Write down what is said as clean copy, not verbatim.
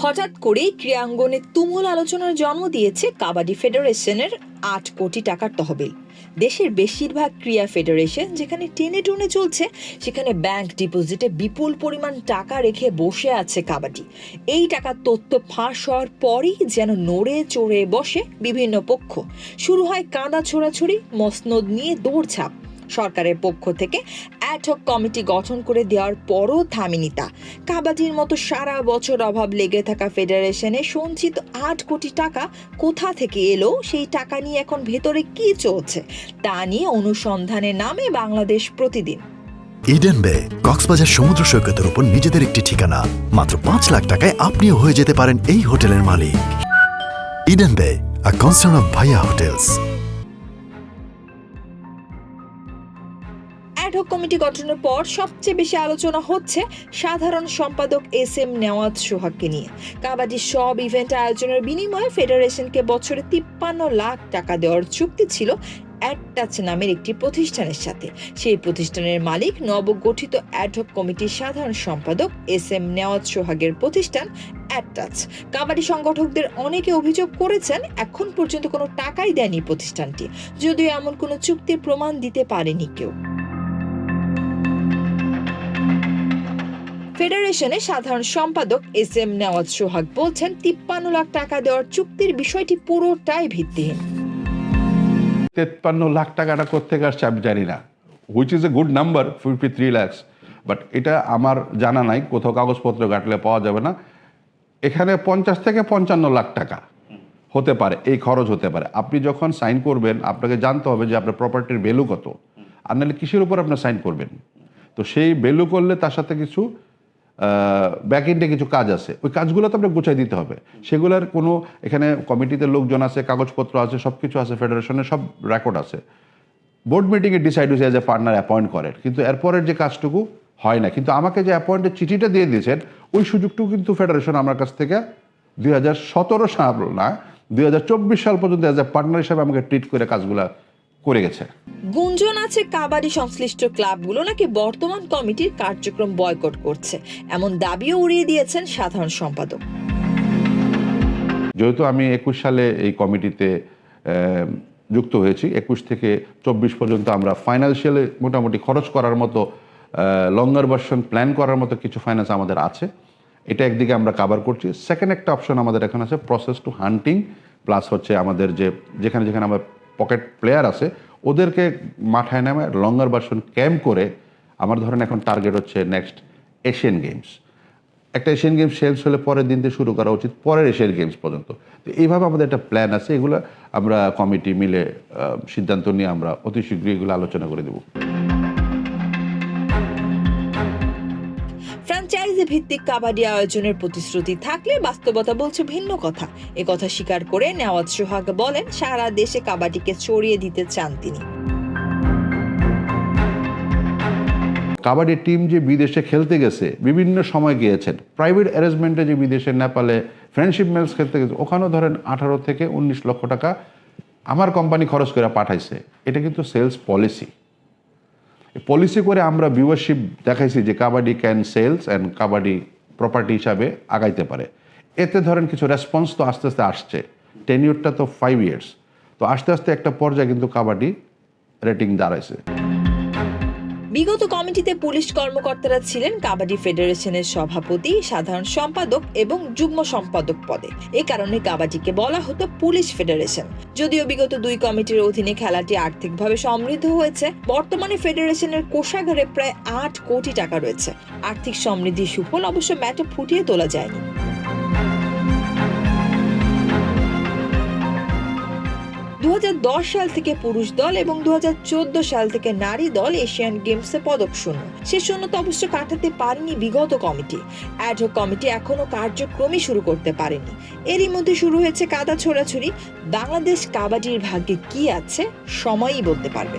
হঠাৎ করেই ক্রীড়াঙ্গনে তুমুল আলোচনার জন্ম দিয়েছে কাবাডি ফেডারেশনের ৮ কোটি টাকার তহবিল। দেশের বেশিরভাগ ক্রীড়া ফেডারেশন যেখানে টেনে টুনে চলছে, সেখানে ব্যাংক ডিপোজিটে বিপুল পরিমাণ টাকা রেখে বসে আছে কাবাডি। এই টাকার তথ্য ফাঁস হওয়ার পরই যেন নড়ে চড়ে বসে বিভিন্ন পক্ষ। শুরু হয় কাঁদা ছোড়াছুড়ি, মসনদ নিয়ে দৌড়ঝাঁপ। সরকারের পক্ষ থেকে অ্যাডহক কমিটি গঠন করে দেওয়ার পরও থামেনি তা। কাবাডির মতো সারা বছর অভাব লেগে থাকা ফেডারেশনে সঞ্চিত ৮ কোটি টাকা কোথা থেকে এলো, সেই টাকা নিয়ে এখন ভেতরে কি চলছে তা নিয়ে অনুসন্ধানে নামে বাংলাদেশ প্রতিদিন। ইডেন বে কক্সবাজার সমুদ্র সৈকতের উপর নিজেদের একটি ঠিকানা। মাত্র ৫ লাখ টাকায় আপনিও হয়ে যেতে পারেন এই হোটেলের মালিক। ইডেন বে, আ কনসার্ন অফ ভাইয়া হোটেলস। অ্যাডহক কমিটি গঠনের পর সবচেয়ে বেশি আলোচনা হচ্ছে সাধারণ সম্পাদক SM নেওয়াজ সোহাগকে নিয়ে। কাবাডির সব ইভেন্ট আয়োজনের বিনিময়ে ফেডারেশনকে বছরে ৫৩ লাখ টাকা দেওয়ার চুক্তি ছিল অ্যাডটাচ নামের একটি প্রতিষ্ঠানের সাথে। সেই প্রতিষ্ঠানের মালিক নবগঠিত অ্যাডহক কমিটির সাধারণ সম্পাদক SM নেওয়াজ সোহাগের প্রতিষ্ঠান অ্যাডটাচ। কাবাডি সংগঠকদের অনেকে অভিযোগ করেছেন এখন পর্যন্ত কোনো টাকাই দেয়নি প্রতিষ্ঠানটি, যদিও এমন কোনো চুক্তির প্রমাণ দিতে পারেনি কেউ। ফেডারেশনের সাধারণ সম্পাদক SM নেওয়াজ সোহাগ বলছেন ৫৩ লাখ টাকা দেওয়ার চুক্তির বিষয়টি পুরোটাই ভিত্তিহীন। ৫৩ লাখ টাকাটা কোত্থেকে আসছে আমি জানি না, which is a good number 53 lakhs, but এটা আমার জানা নাই, কোথাও কাগজপত্র ঘাটলে পাওয়া যাবে না। এখানে ৫০ থেকে ৫৫ লাখ টাকা হতে পারে, এই খরচ হতে পারে। আপনি যখন সাইন করবেন আপনাকে জানতে হবে যে আপনার প্রপার্টির ভ্যালু কত, আর নাহলে কিসের উপর আপনার সাইন করবেন। তো সেই ভ্যালু করলে তার সাথে কিছু ব্যাক এন্ডে কিছু কাজ আছে, ওই কাজগুলো তো আপনাকে গুছাই দিতে হবে। সেগুলোর কোনো এখানে কমিটিতে লোকজন আছে, কাগজপত্র আছে, সব কিছু আছে, ফেডারেশনের সব রেকর্ড আছে। বোর্ড মিটিংয়ে ডিসাইড হয়েছে যে পার্টনার অ্যাপয়েন্ট করেন, কিন্তু এরপরের যে কাজটুকু হয় না। কিন্তু আমাকে যে অ্যাপয়েন্টের চিঠিটা দিয়ে দিয়েছেন ওই সুযোগটুকু কিন্তু ফেডারেশন আমার কাছ থেকে ২০১৭ সাল না ২০২৪ সাল পর্যন্ত অ্যাজ এ পার্টনার হিসাবে আমাকে ট্রিট করে কাজগুলো করে গেছে। গুঞ্জন আছে কাবাডি সংশ্লিষ্ট ক্লাবগুলো নাকি বর্তমান কমিটির কার্যক্রম বয়কট করছে, এমন দাবিও উড়িয়ে দিয়েছেন সাধারণ সম্পাদক। যেহেতু আমি ২১ সালে এই কমিটিতে যুক্ত হয়েছি, ২১ থেকে ২৪ পর্যন্ত আমরা ফাইন্যান্সিয়ালি মোটামুটি খরচ করার মতো লঙ্গার ভার্সন প্ল্যান করার মতো কিছু ফাইন্যান্স আমাদের আছে, এটা একদিকে আমরা কাভার করছি। সেকেন্ড একটা অপশন আমাদের এখন আছে প্রসেস টু হান্টিং, প্লাস হচ্ছে আমাদের যেখানে যেখানে আমার পকেট প্লেয়ার আছে ওদেরকে মাঠায় নামে লঙ্গার ভার্সন ক্যাম্প করে আমার ধরেন এখন টার্গেট হচ্ছে নেক্সট এশিয়ান গেমস। একটা এশিয়ান গেমস শেষ হলে পরের দিন থেকে শুরু করা উচিত পরের এশিয়ান গেমস পর্যন্ত। তো এইভাবে আমাদের একটা প্ল্যান আছে, এগুলো আমরা কমিটি মিলে সিদ্ধান্ত নিয়ে আমরা অতি শীঘ্রই এগুলো আলোচনা করে দেব। ফ্র্যাঞ্চাইজি ভিত্তিক কাবাডি আয়োজনের প্রতিশ্রুতি থাকলে বাস্তবতা বলছে ভিন্ন কথা। একথা স্বীকার করে নেওয়াজ সোহাগ বলেন সারা দেশে কাবাডিকে ছড়িয়ে দিতে চান তিনি। কাবাডি টিম যে বিদেশে খেলতে গেছে, বিভিন্ন সময় গিয়েছেন, প্রাইভেট অ্যারেঞ্জমেন্টে যে বিদেশে নেপালে ফ্রেন্ডশিপ ম্যাচ খেলতে গেছে, ওখানেও ধরেন 18 থেকে 19 লক্ষ টাকা আমার কোম্পানি খরচ করে পাঠাইছে। এটা কিন্তু সেলস পলিসি করে আমরা ভিউয়ারশিপ দেখাইছি যে kabaddi can sales and kabaddi property হিসাবে আগাইতে পারে। এতে ধরেন কিছু রেসপন্স তো আস্তে আস্তে আসছে, টেনিউরটা তো 5 years, তো আস্তে আস্তে একটা পর্যায়ে কিন্তু কাবাডি রেটিং দাঁড়াইছে। বিগত কমিটিতে পুলিশ কর্মকর্তারা ছিলেন কাবাডি ফেডারেশনের সভাপতি, সাধারণ সম্পাদক এবং যুগ্ম সম্পাদক পদে। এ কারণে কাবাডিকে বলা হতো পুলিশ ফেডারেশন। যদিও বিগত 2 কমিটির অধীনে খেলাটি আর্থিকভাবে সমৃদ্ধ হয়েছে, বর্তমানে ফেডারেশনের কোষাগারে প্রায় ৮ কোটি টাকা রয়েছে। আর্থিক সমৃদ্ধির সুফল অবশ্য ম্যাটে ফুটিয়ে তোলা যায়নি। 2010 সাল থেকে পুরুষ দল এবং 2014 সাল থেকে নারী দল এশিয়ান গেমসে পদক শূন্য। সে শূন্যতা অবশ্য কাটাতে পারেনি বিগত কমিটি। অ্যাডহক কমিটি এখনো কার্যক্রমই শুরু করতে পারেনি। এরই মধ্যে শুরু হয়েছে কাদা ছোড়াছুড়ি। বাংলাদেশ কাবাডির ভাগ্যে কি আছে সময়ই বলতে পারবে।